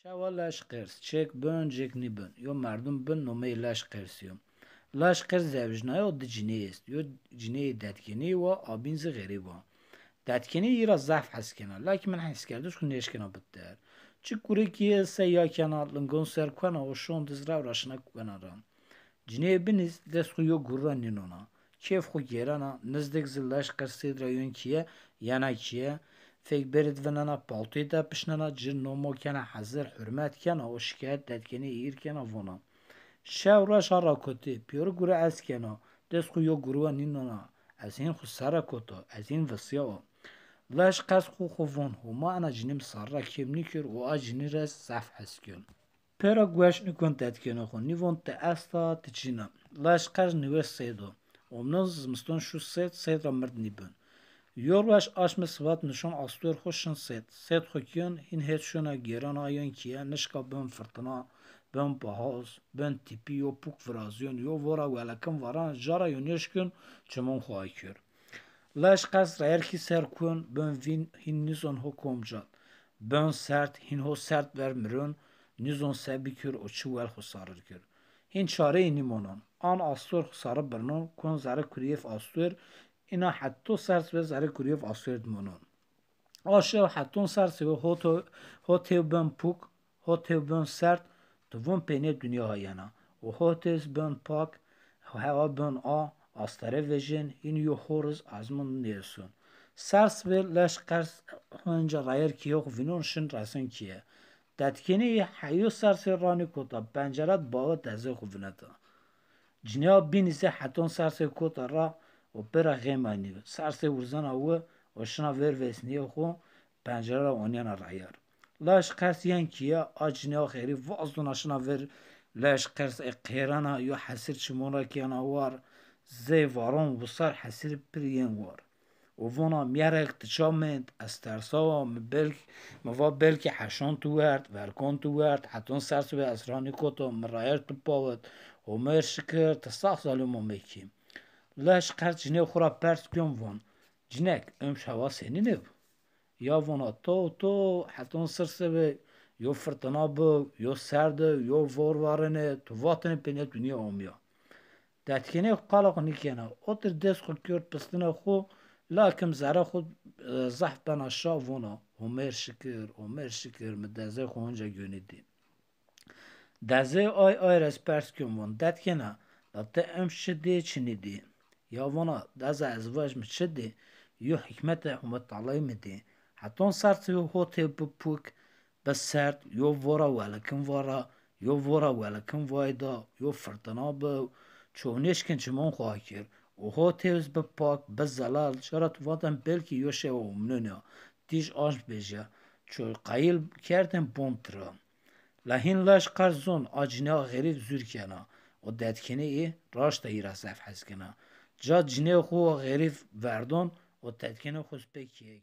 شوا لش قرس چک بن جک نی بن یو مردم بن نومه لش قرسیوم لش قرس زوجنای o dicine است yo cine detkeni و abin zi غری و detkeni ira zaf heskena lakin men heskerdiş ku neşkena bitter çi kurekiye se ya kena lingon ser kwana o şon dizra raşına kwana ram cine biniz des ku yo gurra ninona kef ku gerana nizdek zillaş qersi drayon kiye yana kiye fek berit venana paltoy da pişnana cin nomo kena hazır hürmet kena o şikayet detkeni ir kena vona شاورا شارا کوتی پیور گوره از کنا دست خو یو گروه نینونا از این خو سارا کوتا از این وسیا لاش قص خو خوون هما انا جنیم سارا کم نیکر و آجنی رس صف هسکن پرا گوش نکن تدکنه خو نیوان تا استا تچینا لاش قص نیوه سیدو omnaz zmston şu set ra merd nibun yorbaş aşme svat nişan astör xoşun set xokyon hin het şuna geran ayon kiye nişka bön fırtına bön pahoz bön tipi yo puk vrazyon yo vora welakin varan jara yoneşkün çemon xoakür laş qas rayerki serkun bön vin hin nizon hokomcat bön sert hin ho sert vermirun nizon sebikür o çuvel xosarırkür hin çare inimonon an astör xosarı bernon kon zare kuriyef astör اینا حتی سرس به زره کوریف آسورد مونون آشه حتی سرس به هوتو بن پوک هوتو بن سرد دوم پینه دنیا هاینا و هوتس بن پاک هوا بن آستره وژن این یو خورز از من نیسون سرس به لش قرس هنجا رایر کیو وینون شن رسن کیه دتکنی حیو سرس رانی کتا پنجرات باغ دزه خوینتا جنیا بینیزه حتی سرس کتا را و برا غیمانی سرسه ورزان او و شنا ور وسنیه خو پنجره اونیان رایار لاش قرس ین کیا آجنیا خیری وازدون شنا ور لاش قرس قیرانا یا حسیر چمونا کیانا وار زی وارون وصار حسیر پرین وار و ونا میارک تشامند استرسا مبلک موا بلک حشان تو ورد ورکان تو ورد حتون سرس به اسرانی کتا مرایر تو پاوت و مرشکر تساخ ظالمو میکیم لاش قرد جنه خورا پرس بیان وان جنک امش هوا سنین اب یا وانا تو حتون سرسه به یو فرطنا به یو سرده یو وارنه تو واتن پینه دنیا آمیا دتکنه قلق نیکنه اوتر دست خود کرد پستنه خو لاکم زره خود زحف بنا شا وانا همر شکر مدزه خو هنجا گونیدی دزه آی رس پرس کن وان دتکنه داته امش دی چنی دی یا وانا دزه ازواج مچده یو حکمت حکمت تعالی میده حتی سرت یو هوته بپوک بس سرد یو ورا ولکن وایدا یو فرطنا به چونش کن چمون خواه کر و هوتهز بپاک بس زلال شرط واتن بلکی یو شه و امنونه دیش آش بیجه چو قایل کردن بومتره لحین لاش قرزون آجنه غریب زور کنه و ددکنه ای راش تا ایرا صف حس کنه جا جنه خو غریب وردون و تدکنه خوش بکیه